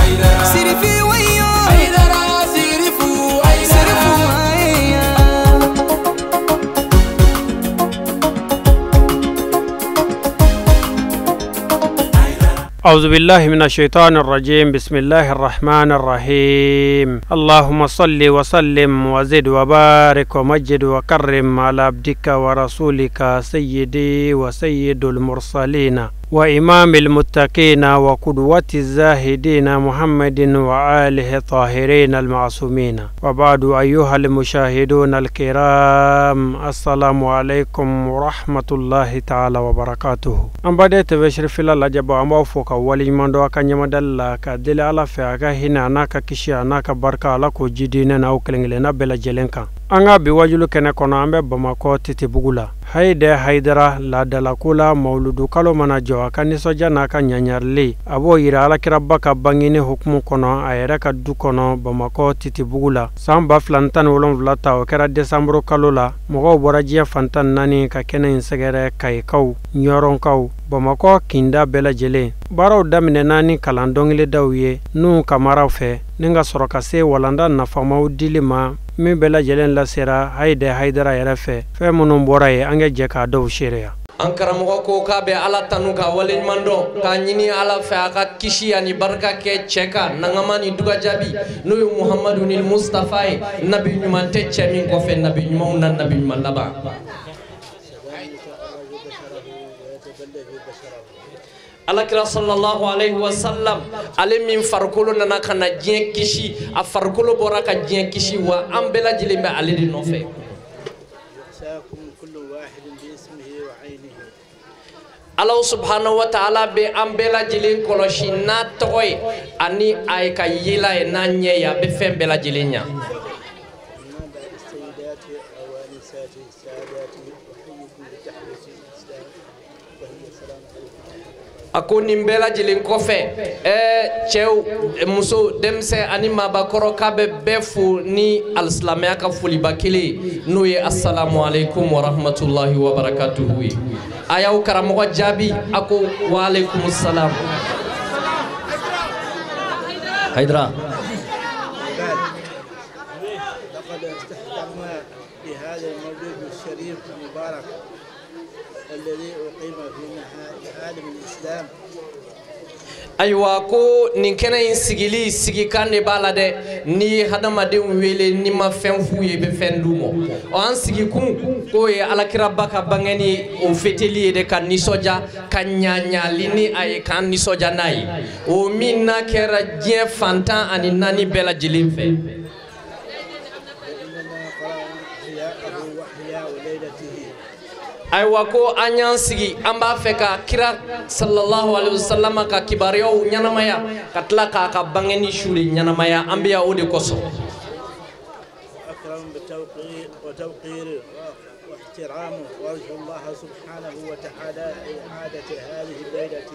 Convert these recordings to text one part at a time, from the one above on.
Sirifi wayo sirifu أعوذ بالله من الشيطان الرجيم بسم الله الرحمن الرحيم اللهم صل وسلم وزد وبارك ومجد وكرم على عبدك ورسولك سيدي وسيد المرسلين وإمام المتقين وقدوة الزاهدين محمد وآله الطاهرين المعصومين وبعد أيها المشاهدون الكرام السلام عليكم ورحمة الله تعالى وبركاته أم بدأت بشرفلا لجب أموفوك ولي من دوك نمدل كدل على فيك هنا ناك كشي ناك بركة لك جدينا أو كلنا بلا جلنكا anga bi wajulu kene kono ambe Bamako Titibougou la hayde haydara la dalakula Maouloud kalo mana jo kan soja na kan nyanyarli abo yira ala kirabba ka bangini hukmu kono ayere ka du kono Bamako Titibougou la samba flantan wolon vlata o kera décembre kalo la mogo boraje fantan nani ka kene insegere kay kaw nyoron kaw Bamako kinda bela jele baraw damine nani kalandongle dawye nu kamara fe ninga soroka se walanda na famaw dilima mi bela jelen la sera hayde haydara yarafe fe munum boraye ange jeka do sheria ankara mo ko kabe ala tanuka walin mando ka nyini ala fe aka kishi ani barka ke cheka nangamani duga jabi nuyu muhammadunil mustafa nabi nyumante chemin ko fe nabi nyumon nan nabi malaba alakira sallallahu alayhi wa sallam ale min farkolo nana kana diɲɛ kisi a farkolo bɔra ka diɲɛ kisi wa an bɛɛ lajɛlen bɛ ale de nɔfɛ Allah subhanahu wa ta'ala bɛ an bɛɛ lajɛlen kɔlɔsi n'a tɔgɔ ye ani a ye ka yela ye n'a ɲɛ ye a bɛ fɛn bɛɛ lajɛlen ɲa ako nin bɛɛ lajɛlen kɔfɛ cɛw muso denmisɛn ani maabakɔrɔ k'a bɛ bɛɛ fo ni alisilamɛya ka foliba kelen n'o ye assalamu alaikum wa rahmatullahi wa barakatuhu ye a y'aw karamɔgɔ jaabi a ko wa alaikum salam Haydara الذي أقيم في عالم الإسلام aywa ko nin kɛnɛ in sigi kan de b'a la dɛ ni hadamadenw wele ni ma fɛn fu ye bɛ fɛn d'u ma an sigi kun ko ye alakiraba ka bangeni o feteli ye de ka nisɔndiya ka ɲaɲali ni a ye k'an nisɔndiya n'a ye o min n'a kɛra diɲɛ fantan ani naani bɛɛ lajɛlen fɛ aywa ko an y'an sigi an b'a fɛ ka kira sallallahu alaihi wasallam ka kibaruyaw ɲanamaya ka tila k'a ka bangeni su de ɲanamaya an bɛ yan o de kosɔn واحترامه وارجو الله سبحانه وتعالى إعادة هذه الليلة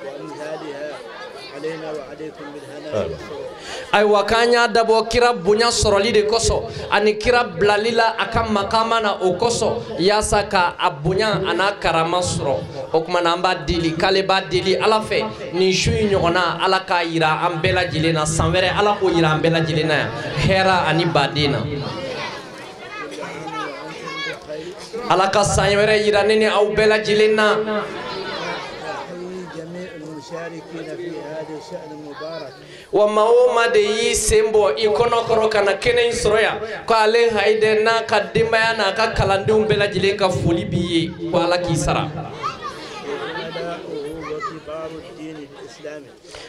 وأمثالها علينا وعليكم بالهنا والسرور aywa k'an y'a dabɔ kira bonya sɔrɔli de kosɔn ani kira bilali la a ka makama na o kosɔn yaasa ka a bonya a n'a karama sɔrɔ o tuma na an b'a deli k'ale b'a deli ala fɛ nin su in ɲɔgɔnna ala k'a yira an bɛɛ lajɛlen na san wɛrɛ ala k'o yira an bɛɛ lajɛlen na yan hɛra ani baden na ala ka san wɛrɛ yira ne ni aw bɛɛ lajɛlen na wa maa o maa de y'i sen bɔ i kɔnɔkɔrɔ ka na kɛnɛ in sɔrɔ yan ko ale hayide n'a ka denbaya n'a ka kalandenw bɛɛ lajɛlen ka foli b'i ye ko ala k'i sara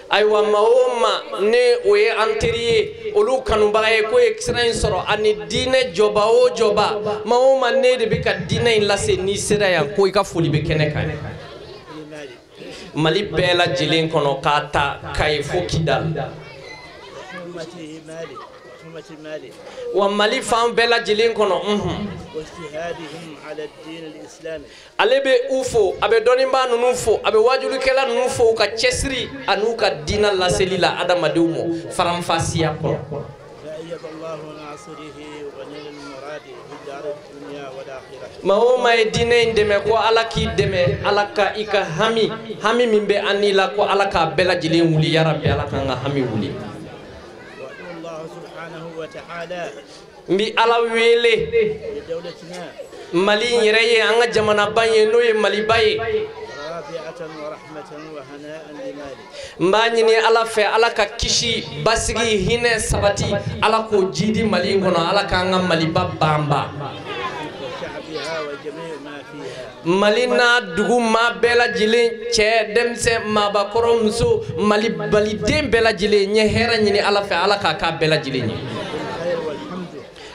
aywa maa o maa ne o ye an teri ye olu kanubaga ye ko ye sira in sɔrɔ ani diinɛ jɔba o jɔba maa o maa ne de bɛ ka diinɛ in lase n'i sera yan ko i ka foli bɛ kɛnɛ kan Mali bɛɛ lajɛlen kɔnɔ k'a ta Kayi fo Kidal wa Mali fan bɛɛ lajɛlen kɔnɔ ale bɛ u fo a bɛ dɔnnibaa ninnu fo a bɛ wajulikɛla ninnu fo u ka cɛsiri ani u ka diinɛ laseli la adamadenw ma faranfasiya kɔnɔ Mahoma e dine deme ko ala ki deme ala ka ika hami min be anila ko ala ka bela jilin wuli ya rabbi ala ka nga hami wuli Allah subhanahu wa ta'ala mbi ala wele dawlatina mali yere ye anga jamana banye no ye mali baye rafi'atan wa rahmatan wa hana'an limali mbani ni ala fe ala ka kishi basigi hine sabati ala ko jidi mali ngono ala ka nga mali babamba malina dugu ma bela jile che demse ma ba koromso mali balidem bela jile nye hera nyini ala fe ala ka bela jile nyi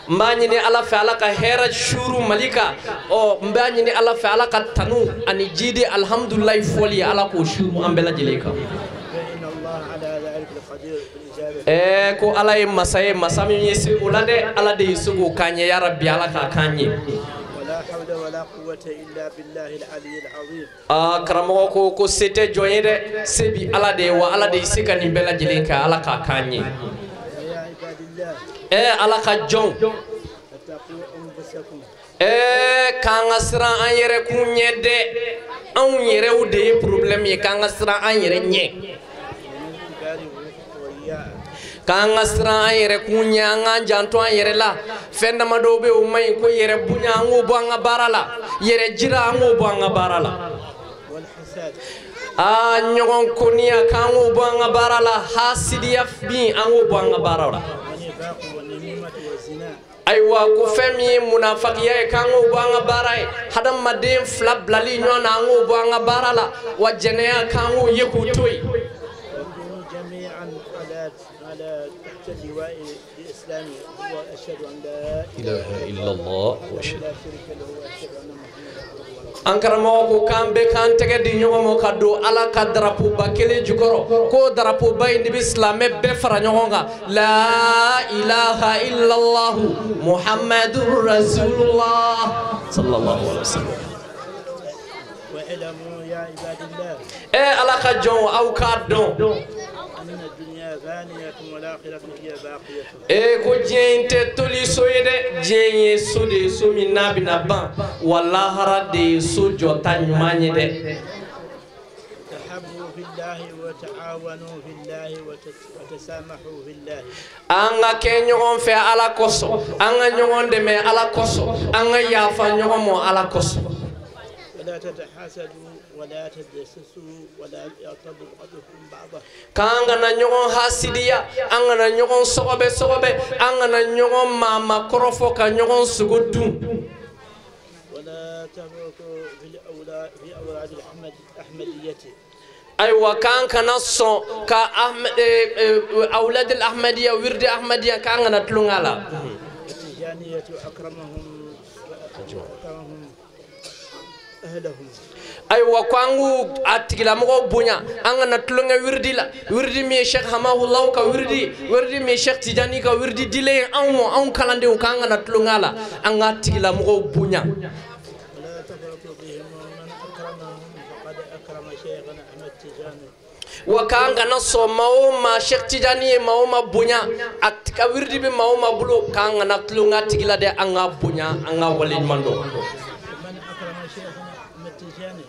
mbani ni ala fe ala ka hera shuru malika o mbani ni ala fe ala ka tanu ani jidi alhamdulillah foli ala ko shuru am bela jile ka ko ala e masaye masami yesi ulade ala de yusugo kanye ya rabbi ala ka kanye حول ولا قوة إلا بالله العلي العظيم كرامو كو سيتي جوينده سبي على دي وعلى دي سيكاني بلا جلينكا على كاني يا عباد الله على كجون اتقوا أنفسكم كان سرا ان يره كونيده ان يره ودي بروبليم كان سرا ان يره ني kanga sra ayere kunya nga janto ayere la fenda madobe o may ko yere bunya ngo banga barala yere jira ngo banga barala wal hasad nyogon konia kango banga barala hasidiya bi ngo banga barala aywa ko femi munafiqiya kango banga baray hadam madem flablali nyona ngo banga barala wajene kango yekutoy على تحت اللواء الإسلامي هو أشهد أن لا إله إلا الله وأشهد لا شريك له وأشهد أن محمدا ankara mako kambe kan tege di nyogo mo kado ala ka drapeau ba kele jukoro ko drapeau ba indi islam be fara nyogonga la ilaha illa allah muhammadur rasulullah sallallahu alaihi wasallam wa ilamu ya ibadillah ala ka jon aw ka don ko jente toli soyede jenye sode so mi nabina ban wallahi harade so jota nyumanye de tahabbu fillahi wa ta'awanu fillahi wa tasamahu fillahi anga ke nyogon fe ala koso anga nyogon de me ala koso anga yafa nyogon mo ala koso ولا تتحاسدوا ولا تجسسوا ولا يغتب بعضكم بعضا kanga na nyogon hasidiya anga na nyogon sogobe anga na nyogon mama korofo ka nyogon sugudu ولا تفرقوا في أولاد الأحمدية aywa kanka nasso ka أولاد الأحمدية ورد أحمدية kanga na tlungala التجانية أكرمهم أهلهم aywa kwangu atigila mo bunya anga na tulunga wirdi mi Sheikh Hamahullah ka wirdi mi Sheikh Tijani ka wirdi dile an kalande o kanga na tulunga la anga atigila mo bunya ولا تفرقوا بهم ومن أكرمهم فقد أكرم شيخنا أحمد تجاني wakanga na so maoma Sheikh Tijani maoma bunya atika wirdi bi maoma bulu kanga na tulunga tigila de anga bunya anga walin mando ومن أكرم شيخنا أحمد تجاني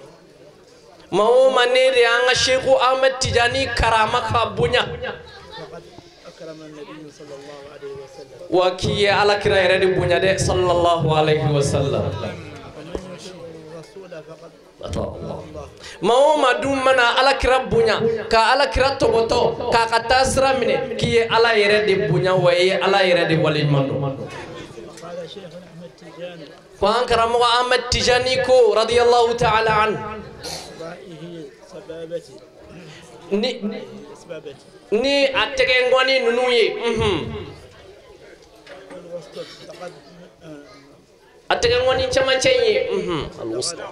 maoma nere anga Sheikh Ahmed Tijani karama ka bunya فقد أكرم النبي صلى الله عليه وسلم wakiye ala kira yere bunya de sallallahu alaihi wasallam ومن يطيع الرسول فقد Allah maoma dum mana ala kira bunya ka ala kira toboto ka katasra mine kiye ala yere de bunya waye ala yere de walin mando قال شيخنا أحمد تجاني وان كرمو Ahmed Tijani ko radiyallahu ta'ala an رائه سبابتي سبابتي ni atege ngwani nunuye والوسط لقد atege ngwani chamancenye alwusta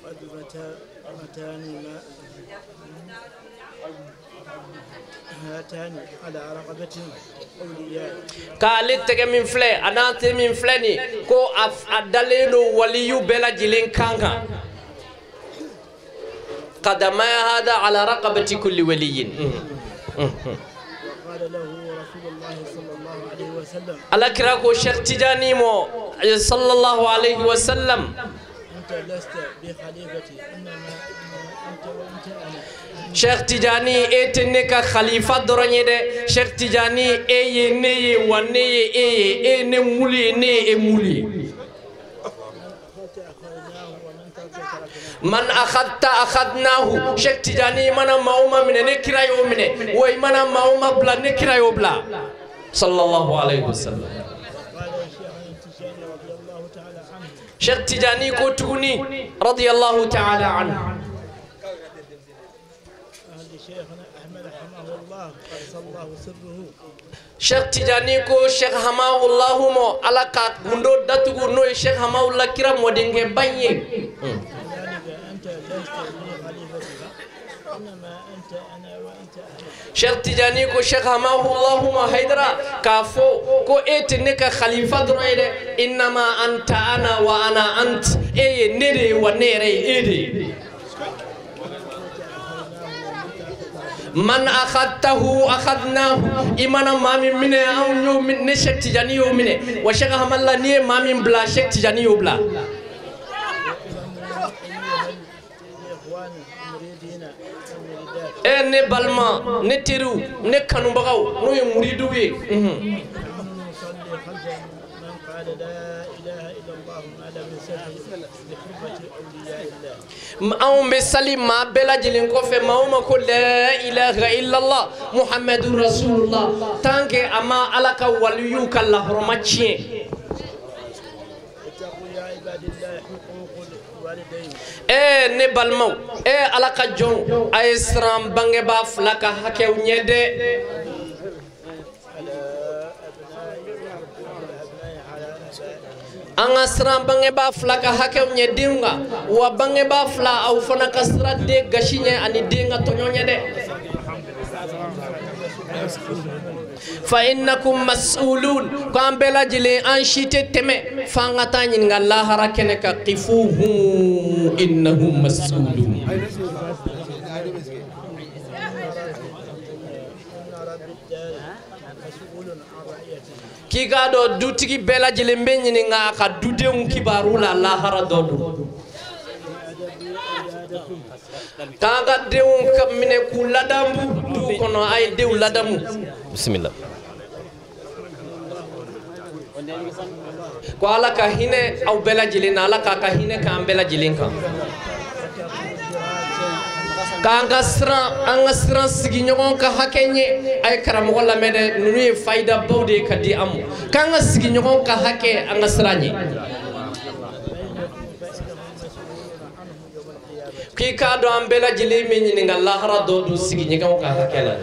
قد متاني ما هاتان على رقبة أولياء ka litege min fle anate min fleni ko adaleno waliyu bela jilen kanga qadama hada ala raqabati kulli waliyin قال له رسول الله صلى الله عليه وسلم على كراكو شيخ تجاني مو صلى الله عليه وسلم أنت لست بخليفتي إنما أنت وأنت أنا شيخ تجاني إتنك خليفة درني ده شيخ تجاني إيه نيه ونيه إيه نمولي نيه مولي من أخذت أخذناه شيخ تجاني منا ماوما من نكرا يومنا ويمنا ماوما بلا نكرا يوبلا صلى الله عليه وسلم شيخ تجاني كوتوني رضي الله تعالى عنه شيخنا أحمد رحمه الله قدس الله سره شيخ تجاني كو شيخ حماه الله مو على كات غندو داتغو نو شيخ حماه الله كرام ودينغ باني أنت لست بخليفتي إنما أنت أنا وأنت أنا شيخ تجاني كو شيخ حماه الله مو هيدرا كافو كو إتنك خليفة درويده إنما أنت أنا وأنا أنت إيه نيري ونيري إيدي من أخذته أخذناه إمانا مامي منه أو نيو من نشك تجاني يو منه وشيخ هم الله نيه مامي بلا شك تجاني يو بلا إيه نبالما نتيرو نكانو بغاو نو يمريدوي نصلي خلف من قال لا إله إلا الله ما لم يسلم بحرمة أولياء الله أو مسلم ما بلا جلين كوفي ما هو مقول لا إله إلا الله محمد رسول الله تانك أما على كواليوك الله رماتشين اتقوا يا عباد الله حقوق الوالدين إيه نبالمو إيه على كجون أيسرام بانجبا فلاكا هكيو نيدي anga sran bange ba fla ka hakew nye dinga wa bange ba fla au fana ka sra de gashinye ani dinga tonyonya de fa innakum mas'ulun kam bela jile an shite teme fanga tanyin nga la harakene ka qifuhu innahum mas'ulun kiga do dutigi bela jile mbenyini nga ka dudem kibarula la hara dodo kaga dew kamine ku ladambu du kono ay dew ladamu bismillah ko ala ka hine aw bela jile na ala ka hine ka bela jile kan kanga sran sigi nyogon ka hakenye ay karamo la mede nunu e fayda bawde ka di am kanga sigi nyogon ka hake anga sranye ki ka do am bela jili min ni ngalla hara do du sigi nyogon ka hakela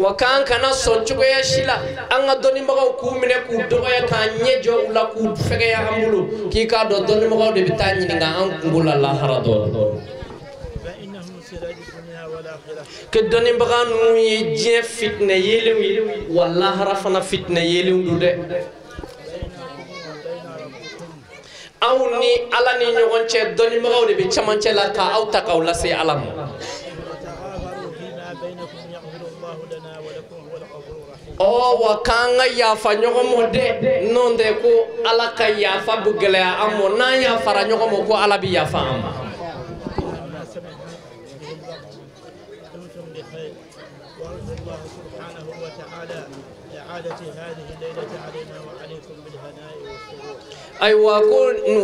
wakan kana sonchugo ya shila anga doni maga ku mine ku dogo ya kanye jo ula ku fege ya amulu ki ka do doni maga de bitanyi nga an ngula la harado ke doni maga nu ye je fitne yele walla harafana fitne yele ndude awni ala ni nyogon che doni maga de bi chamanche la ka aw takaw la se alam o wakanga ya fanyogo mode nonde ko ala ka ya fa bugele amo na ya fara nyogo mo ko ala bi ya fa am ay wa ko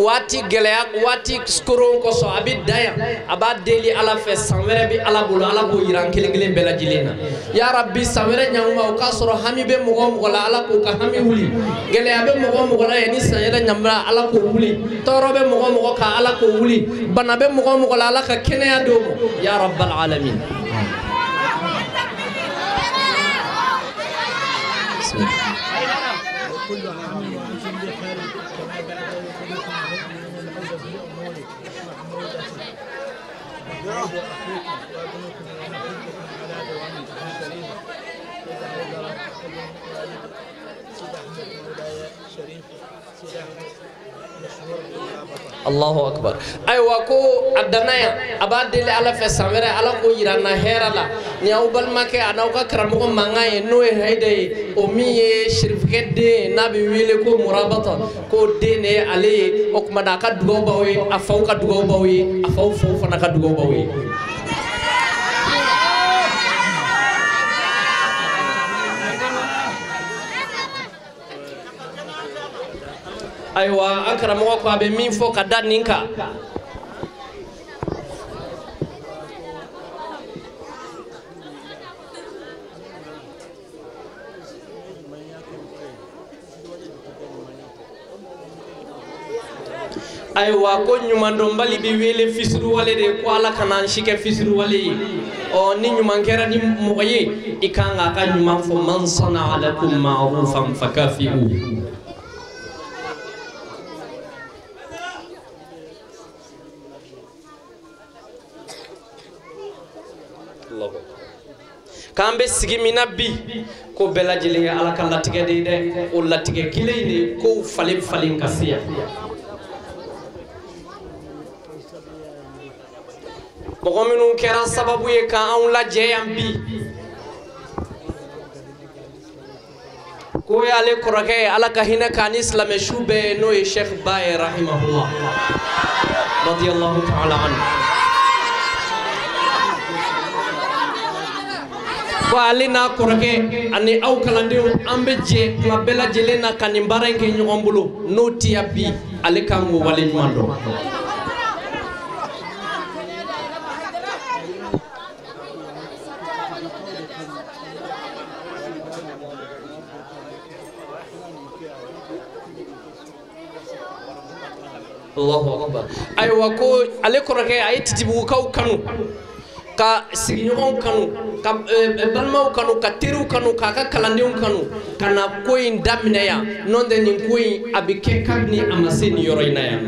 wati gele ak wati skoro ko so abidaya abadeli ala fe sanwere bi ala bulu ala ko yiran kelengelen bela jilena ya rabbi sanwere nyamma o ka soro hami be mo mo la ala ko ka hami wuli gele abe mo mo la yani sanwere nyamra ala ko wuli toro be mo mo ka ala ko wuli bana be mo la ala ka kene ya do ya rabbal alamin Allahu akbar. Aywa ko adanaya abadele ala fe samere ala ko yirana herala ni awbal make anawka karamo mangaye no hayde o miye shirifke de nabi wile ko murabata ko dene ale okmada ka dugo bawe afaw ka dugo bawe afaw fo fana ka dugo bawe aywa akramo ko abe min fo ka daninka aywa ko nyumando mbali bi wele fisru wale de ko ala kana shike fisru wale o ni nyuman kera ni moye ikanga ka nyuman fo man sana alakum ma'rufan fakafi'u kambe sigi mina bi ko bela jele ala kan latige de o latige kile ne ko falin kasiya ko minun kera sababu ye kan an laje yan bi ko yale korake ala ka hina kan islam shube no ye sheikh baye rahimahullah radiyallahu ta'ala anhu ko alina korake ani aw kalande ambe je ma bela jelena kanimbara ke nyombulu no tiabi ale kango wale mando Allahu akbar aywa ko ale korake ay Titibougou kaw kanu ka sigiɲɔgɔnw kanu ka balimaw kanu ka teriw kanu k'a ka kalandenw kanu ka na ko in daminɛ yan n'o tɛ nin ko in a bɛ kɛ kabini a ma se nin yɔrɔ in na yan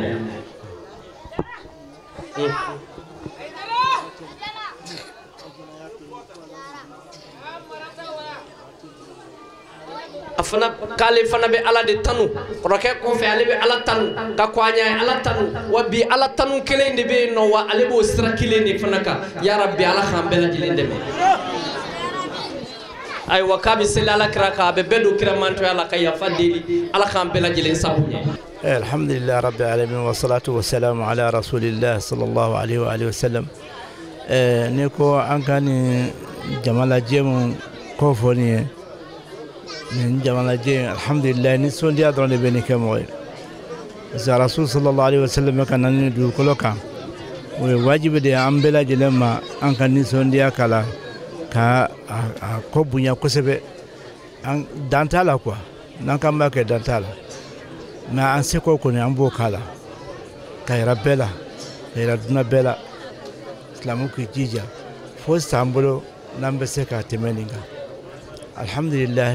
afana kale fana be ala de tanu roke ko fe ale be ala tanu ka kwanya ala tanu wa bi ala tanu kelen de be no wa ale bo sira kelen de fana ka ya rabbi ala kham bela jilen de ay wa kabi sel ala kraka be bedo kiramanto ala kay fadeli ala kham bela jilen sabunye alhamdulillah rabbil alamin wa salatu wa salam ala rasulillah sallallahu alaihi wa alihi wasallam ne ko ankani jamala jemu ko foni من جمال الجين الحمد لله نسون دي أدرون بيني كموي إذا رسول صلى الله عليه وسلم كان ندو كلوكا وواجب دي أمبلا جلما أنك نسون دي أكلا كا كوبنيا كسبة أن دانتالا كوا نكمل ما دانتالا ما أنسكوا كوني أمبو كلا كيربلا كيردنا بلا إسلامك جيجا فوز تامبلو نمبسكا تمنينغا الحمد لله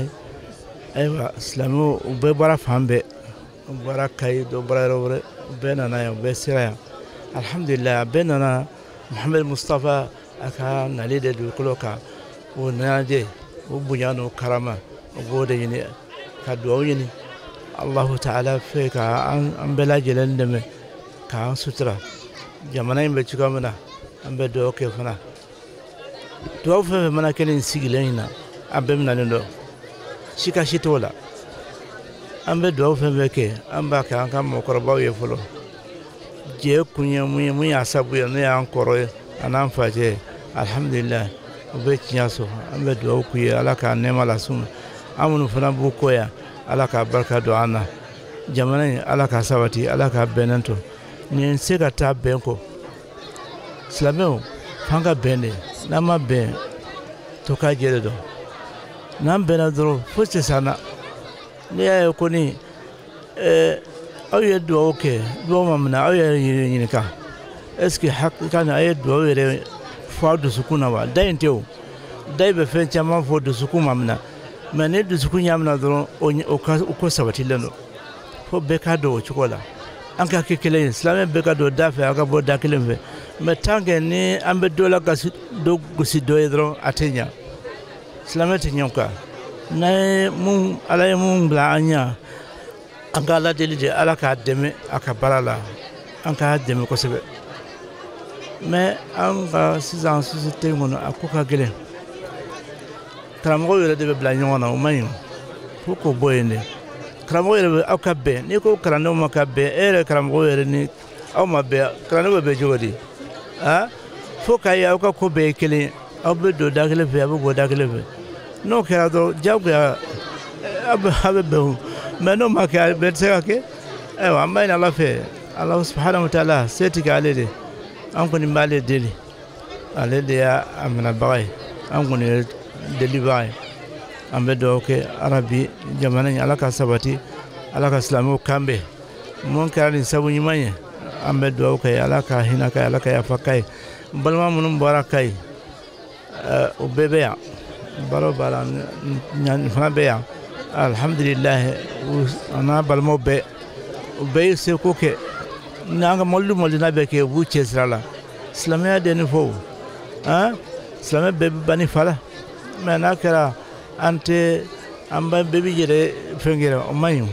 أيوة إسلامه وببرا فهم به وبرا كيد وبرا رور بيننا يا بسرعة الحمد لله بيننا محمد مصطفى أكان نليد الكلوكا ونادي وبيانو كرامة وبوديني كدويني الله تعالى فيك أم بلا جلن دم كان سترة جمانين بتشكامنا أم بدو كيفنا توفى منا كلين سيجلينا أبمنا نلو شيكا شيتولا أم بدو فمك أم باك أنكم مقربا يفلو جي كونيا مي أسابيا نيا أنكروي أنا أنفاجئ الحمد لله وبيت ياسو أم بدو كوي على كان نما لاسوم أمنو فنا بوكويا على كبركة دعانا جمانين على كسبتي على كبنانتو نينسيكا تابينكو سلامو فانكا بني نما بن توكا جلدو نام بنادرو فوتش سانا نيا يكوني أو يدو أوكي دوما منا أو ينكا اسكي حق كان أيدو أو يري فاضو سكونا وا داين تيو داي بفين تمام فاضو سكونا منا من يدو سكونا منا درو أو سبتي لنو فو بكادو شكولا أنك كيكلين سلام بكادو دافع أكبر داكلين في متانجني أم بدولا كسي دو كسي دو يدرو أتينيا سلامة نيوكا ناي مون على مون بلانيا an ka ala deli de ala k'a dɛmɛ a ka baara la an k'a dɛmɛ kosɛbɛ mais an ka sisan société kɔnɔ a ko ka gɛlɛn karamɔgɔw yɛrɛ de bɛ bila ɲɔgɔn na o man ɲi fo k'o bɔ yen de karamɔgɔ yɛrɛ bɛ aw ka bɛn n'i ko kalandenw ma ka bɛn e yɛrɛ karamɔgɔw yɛrɛ ni aw ma bɛn kalandenw bɛ bɛn cogo di fo k'a ye aw ka ko bɛɛ ye kelen ye aw bɛ don da kelen fɛ a bɛ bɔ da kelen fɛ n'o kɛra dɔrɔn diyagoya aw bɛ bɛn mais n'o ma kɛ a bɛɛ tɛ se ka kɛ ayiwa an b'a ɲini ala fɛ ala subahanahu wa taala se tigɛ ale de an kɔni b'ale deli ale de y'a minɛbaga ye an kɔni ye delibaga ye an bɛ dugawu kɛ arabi jamana in ala ka sabati ala ka silamɛw kanbɛn mun kɛra nin sabu ɲuman ye an bɛ dugawu kɛ ala ka hinɛ k'a ye ala ka yafa k'a ye balima minnu bɔra k'a ye o bɛɛ bɛ yan baaraw b'a la nin fana bɛ yan alhamdulilahi an n'a balimaw bɛɛ o bɛɛ ye seko kɛ n'an ka mɔbili n'a bɛ kɛ u b'u cɛ sira la silamɛya de nin fɔ silamɛ bɛɛ bɛ ban ni fa la mais n'a kɛra an tɛ an bɛɛ bɛ yɛrɛ fɛn kɛra o man ɲi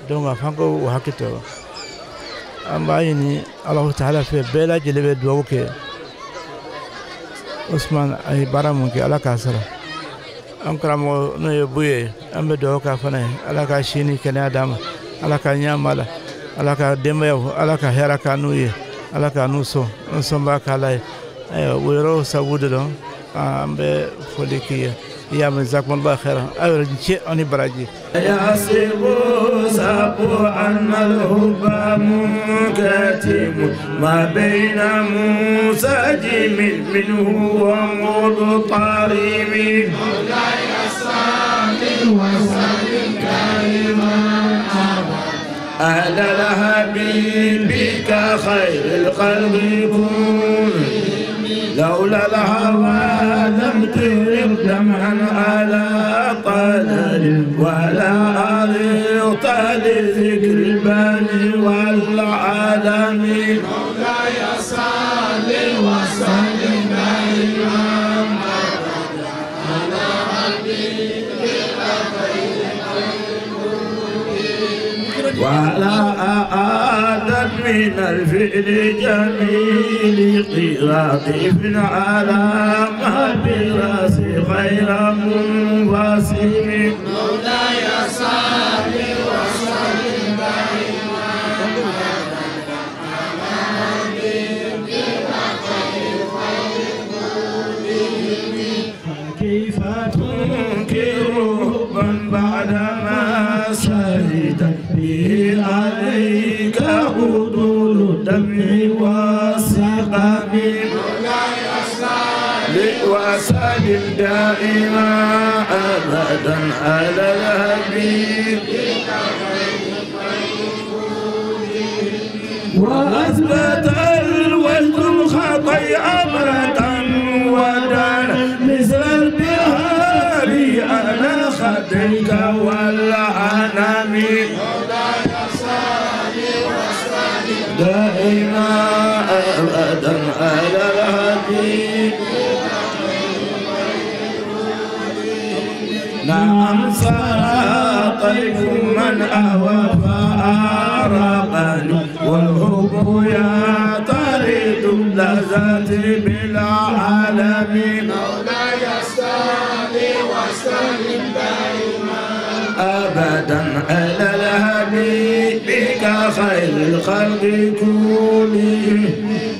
donc a fɔ ko o hakɛ to an b'a ɲini alahu taala fɛ bɛɛ lajɛlen bɛ dugawu kɛ Usman a ye baara mun kɛ ala k'a sara an karamɔgɔ n'o ye bu ye an bɛ dugawu k'a fana ye ala ka si ni kɛnɛya d'a ma ala ka ɲɛma la ala ka denbayaw ala ka hɛrɛ k'a n'u ye ala ka n'u sɔn an sɔnbaa k'ala ye ayiwa o yɔrɔ sabu de dɔn an bɛ foli k'i ye يا من جزاكم الله خيرا أول شيء أنا براجي يا سيبو سابو عن الحب منكتم ما بين منسجم منه ومضطرب مولاي صل وسلم دائما أهلا لحبيبك خير الخلق كون لولا الهوى لم ترق دمعا على قدر ولا أرقت لذكر البني والعالمين مولاي صل وسلم دائما على حبيبك خير الخلق ولا أعادت من الفعل جميل قراطيف على ما براس خير منفسم مولاي صل وسلم دائما على حبيبك خير الخلق كيف تنكر حبا بعدما شهدت به عليك غدول الدمع والسقم مولاي صل وسلم دائما ابدا على الحبيب واثبت الوجد الخطي امرة ودان مثل البهار على خدك والعنم مولاي صل وسلم دائما ابدا على الحبيب نعم سرى طيف من اهوى فارقني والحب يطرد لذاتي بلا علم مولاي صل وسلم دائما ابدا على الحبيبك خير الخلق كلهم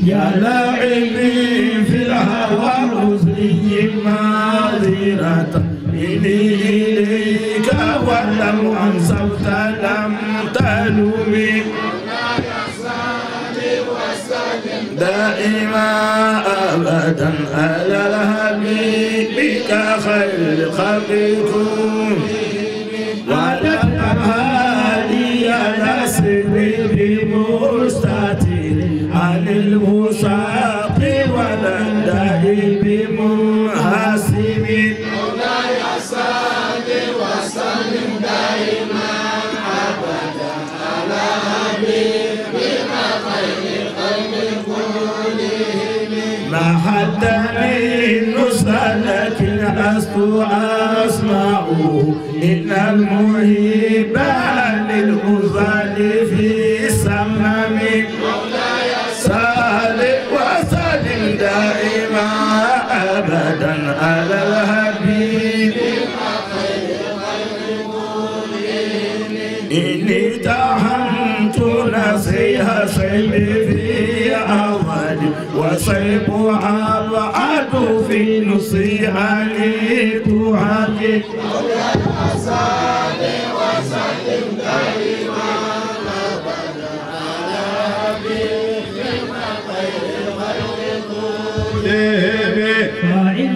يا لاعبي في الهوى عذري معذرة إليك ولم أنصفت لم تلومي مولاي صل وسلم دائما أبدا على الحبيبك خير الخلق كلهم ولي على سري مستتر عن الوساق والأنداء بمنحسم مولاي صل وسلم دائما أبدا على حبيبك خير الخلق كلهم ما حدني النصر لكن لست أسمعه إن المحب الأذان في سمم مولاي صل وسلم دائما أبدا على الحبيب إني تهمت نصيحة سيدي في أولي وصيبها أبعد في نصيحتي تهدي مولاي صل وسلم دائما أبدا على حبيبك خير الخلق كلهم فإن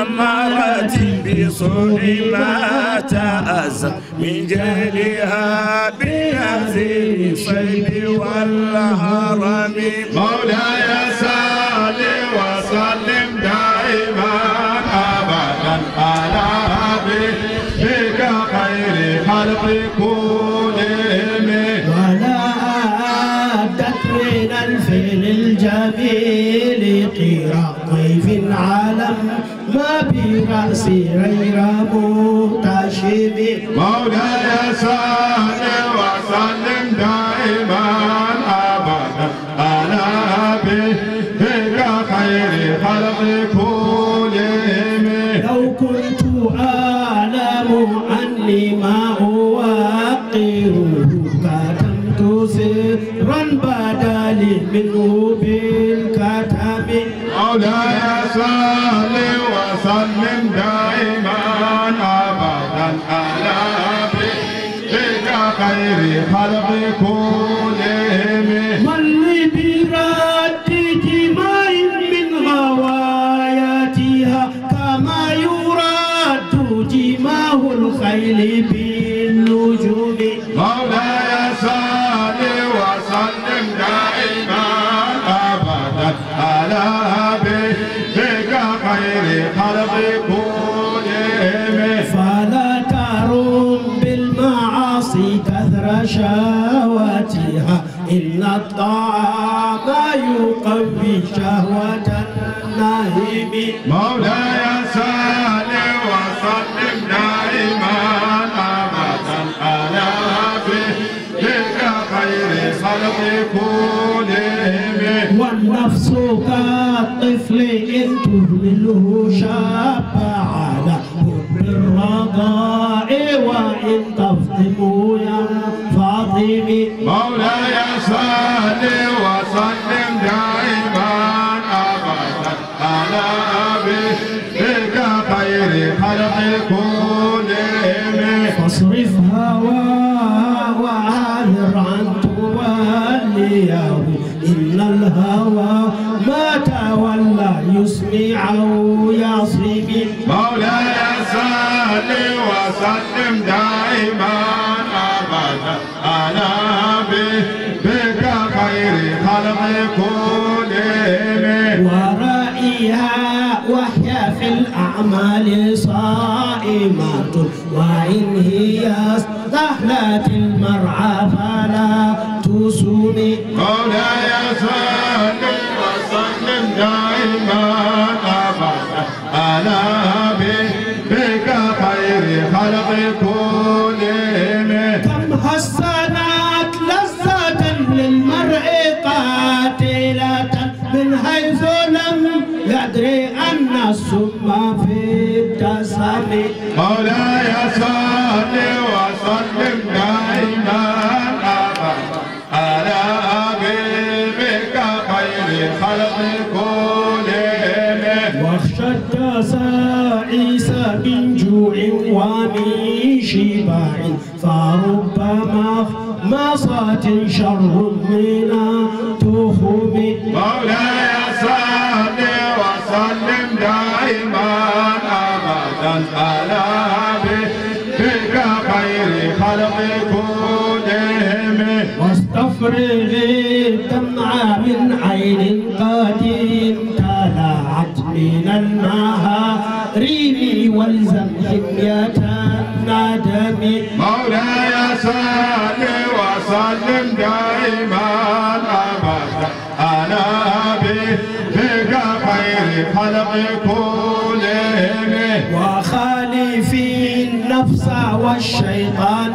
أمرتي بصور ما تأذى من جهلها بهذه الصيد والهرم مولاي صل وسلم دائما أبدا على حبيبك خير خلق كلهم ولا أدت من الفعل الجميل قراء ضيف علم ما برأسي غير متشم مولاي صل وسلم دائما أبدا على حبيبك خير خلق كلهم لو كنت أعلم أني ما أوقره كتمت سرا بدالي منه بالكتم مولاي صل وسلم دائما أبدا على حبيبك خير خلق كلهم من برد دماء من غواياتها كما يراد دماء الخيل بالنجوم مولاي صل وسلم دائما أبدا على حبيبك خير خلق كلهم فلا ترم بالمعاصي كثر شهواتها إن الطعام يقوي شهوة النهم مولاي صل وسلم دائما أبدا على حبيبك خير خلق كلهم والنفس كالطفل إن تهمله شاب على حب الرضاء وإن تفطمه ينفطم مولاي صل وسلم دائما أبدا على حبيبك خير خلق كلهم فاصرف هواها وعاذر عن توليه إن الهوى ما تولى يسمع أو يصرف مولاي صل وسلم دائما أبدا على حبيبك خير خلق كلهم ورائها وهي في الأعمال صائمة وإن هي استهلت المرعى فلا تسمي مولاي صل وسلم دائما أبدا على حبيبك خير خلق كلهم كم حسنت لذة للمرء قاتلة من حيث لم يدري أن السم في الدسم مولاي صل وسلم دائما أبدا على حبيبك خير خلق كلهم واخشى التسائس من جوع ومن شباع فربما مصات شر من تخم مولاي صل وسلم دائما أبدا على حبيبك خير خلق كلهم واستفرغ الدمع من عين قد امتلعت من المهاريم والزم حمية الندم مولاي صل وسلم دائما أبدا على حبيبك خير خلق كلهم وخالف النفس والشيطان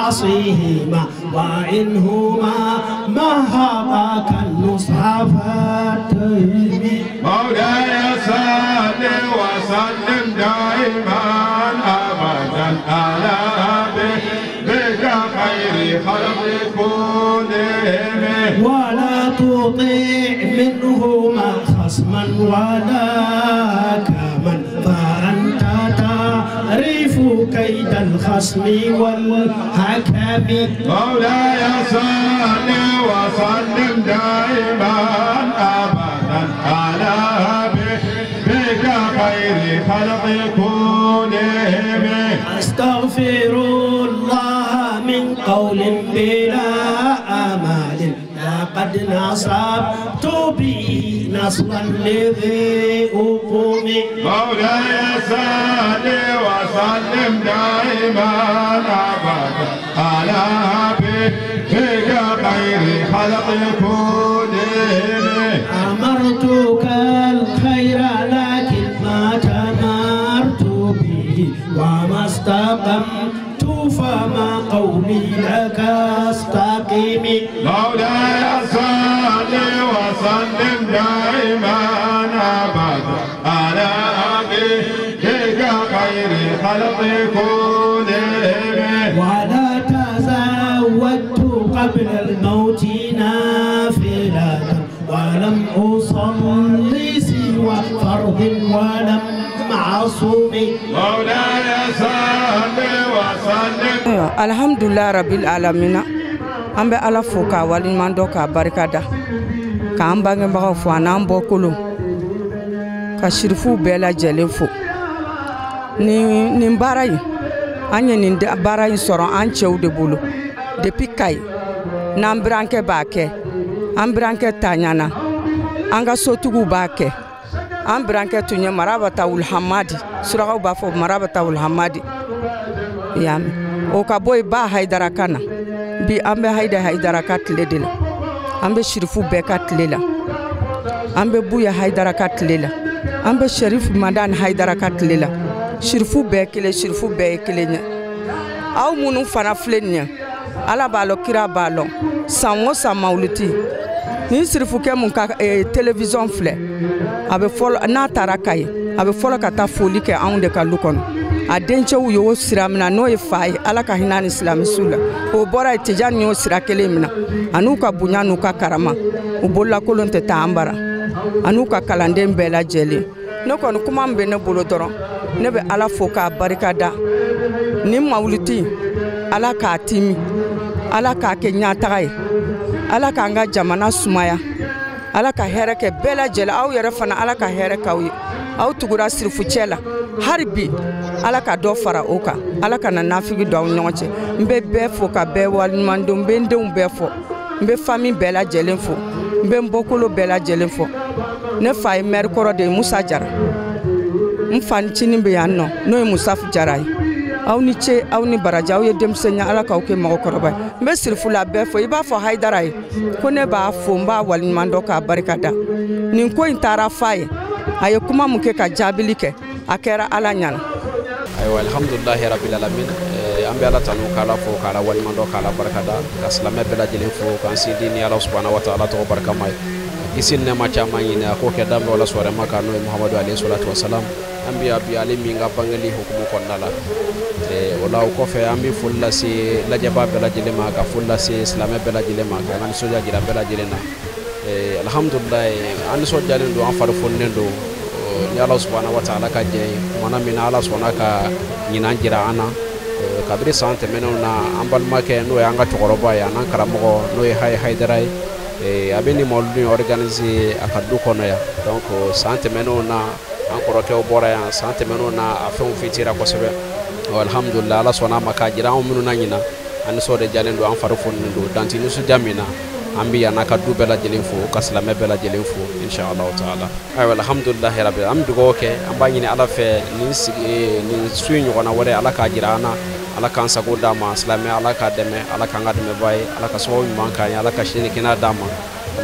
معاصيهما وإنهما مهباك المصحف التيمي مولاي صل وسلم دائما أبدا على بك خير خلق كلهم ولا تطيع منهما خصما ولا كمن فأنت تعرف كيد الخصم والحكم مولاي صل وسلم دائما أبدا على بك خير خلق كلهم أستغفر الله من قول بلا آمال لقد نصبت به نصبا لذي أقوم مولاي صل وسلم دائما أبدا على بك خير خلق كلهم أمرتك الخير لكن ما تمرت به وما استقمت فما قولي لك استقيم مولاي صل وسلم دائما أبدا على بك خير خلق كلهم ولا تزودت قبل الموت نافلة ولم أصلي سوى فرض ولم معصوم مولاي صل وسلم Alhamdulillah rabbil alamina an bɛ Ala fo k'a waliɲuman dɔn k'a barikada k'an bangebagaw fo an'an bɔkolo ka shirifuw bɛɛ lajɛlen fo nin baara in an ye nin baara in sɔrɔ an cɛw de bolo depuis Kayi n'an birankɛ b'a kɛ an birankɛ taɲana an ka sotigiw b'a kɛ an birankɛ tun ye Marabatawul Hamadi surakaw b'a fɔ Marabatawul Hamadi yami o ka bɔ yen ba Haidara kan na bi an bɛ Haidara ka tile de la an bɛ shirifu bɛɛ ka tile la an bɛ Buya Haidara ka tile la an bɛ Sherif Madan Haidara ka tile la shirifu bɛɛ kelen shirifu bɛɛ ye kelen ye aw minnu fana filɛ nin ye Ala b'a lɔn kira b'a lɔn san o san Maouloudi ni shirifukɛ mun ka télévision filɛ a bɛ fɔlɔ n'a taara Kayi a bɛ fɔlɔ ka taa foli kɛ anw de ka lu kɔnɔ a dencɛw y'o sira mina n'o ye fa ye Ala ka hinɛ ni silamɛsiw la o bɔra ye Tijani y'o sira kelen mina an'u ka bonya n'u ka karama u bololankolon tɛ taa an bara an'u ka kalanden bɛɛ lajɛlen ne kɔni kuma min bɛ ne bolo dɔrɔn ne bɛ Ala fo k'a barikada ni Maouloudi Ala k'a timi Ala k'a kɛ ɲataga ye Ala k'an ka jamana sumaya Ala ka hɛrɛ kɛ bɛɛ lajɛlen aw yɛrɛ fana Ala ka hɛrɛ k'aw ye aw tugura sirifu cɛ la hali bi Ala ka dɔ fara o kan Ala ka na nafigi don aw ɲɔgɔn cɛ n bɛ bɛɛ fo ka bɛɛ waliɲuman dɔn n bɛ n denw bɛɛ fɔ n bɛ famille bɛɛ lajɛlen fo n bɛ n bɔkolo bɛɛ lajɛlen fɔ ne fa ye maire kɔrɔ de ye Musa Jara n fanicinin bɛ yan nɔ n'o ye Musafu Jara ye aw ni ce aw ni baraji aw ye denmisɛnnin Ala k'aw kɛ mɔgɔkɔrɔba ye n bɛ sirifula bɛɛ fɔ i b'a fɔ Haidara ye ko ne b'a fo n b'a waliɲuman dɔn k'a barikada nin ko in taara f'a ye a ye kuma mun kɛ ka jaabili kɛ a kɛra Ala ɲana ayiwa alhamdulillahi rabbil alamin an bɛ Ala tanu k'Ala fo k'Ala waliɲuman dɔn k'Ala barikada ka silamɛ bɛɛ lajɛlen fo k'an sinsin ni Ala subhanahu wa ta'ala tɔgɔ barikama ye kisi nɛɛma caman ɲini a k'o kɛ danbe Ala sɔrɔma kan n'o ye Muhamadu alayhi salatu wasalam an bɛ bi ale min ka bangeli hukumu kɔnɔna la o la o kɔfɛ an bɛ foli lase lajɛbaa bɛɛ lajɛlen ma ka foli lase silamɛ bɛɛ lajɛlen ma ka nisɔndiya jira bɛɛ lajɛlen na alhamdulilayi an nisɔndiyalen don an fari fonilen don ni Ala subhanahu wa ta'ala ka jɛ ye kumana min na Ala sɔnna ka ɲinan jira an na kabiri san tɛmɛnenw na an balimakɛ n'o ye an ka cɛkɔrɔba ye an'an karamɔgɔ n'o ye Haidara ye a bɛ ni Maouloud in organiser a ka du kɔnɔ yan donc san tɛmɛnenw na an kɔrɔkɛw bɔra yan san tɛmɛnenw na a fɛnw fitira kosɛbɛ alhamdulillah Ala sɔnna ma k'a jira anw minnu na ɲina an nisɔn de jalen don an fari foninen don danti nisɔndiya min na an bɛ yan n'a ka du bɛɛ lajɛlen fo ka silamɛ bɛɛ lajɛlen fo inshallah taala ayiwa alhamdulillahi rabbil an bɛ dugawu kɛ an b'a ɲini Ala fɛ nin su in ɲɔgɔnna wɛrɛ Ala k'a jira an na Ala k'an sago d'a ma silamɛ Ala k'a dɛmɛ Ala k'an ka dɛmɛbaa ye Ala ka sababu ɲuman k'an ye Ala ka sini kɛnɛya d'a ma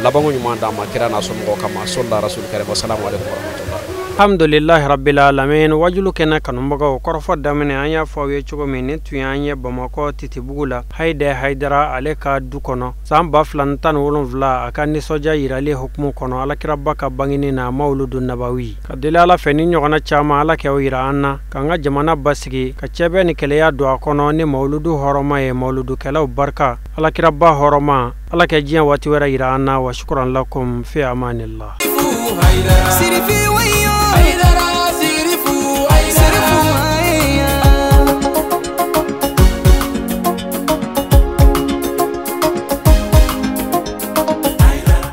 labanko ɲuman d'a ma kira n'a somɔgɔw kama sallallahu alaihi wa sallam wa rahmatullah alhamdulillahi rabbil alamin wajulu kena kanumbaga korfo damene anya fawe chugo min tuyanye Bamako Titibougou la hayde haydara aleka dukono samba flantan wolon vla akani soja yirali hukmu kono alakira baka bangini na Maouloud nabawi kadila la feni nyogona chama alake wira anna kanga jamana basigi kachebe ni keleya do kono ni Maouloud horoma e Maouloud kala barka alakira ba horoma alake jiya wati wera yira anna wa shukran lakum fi amanillah.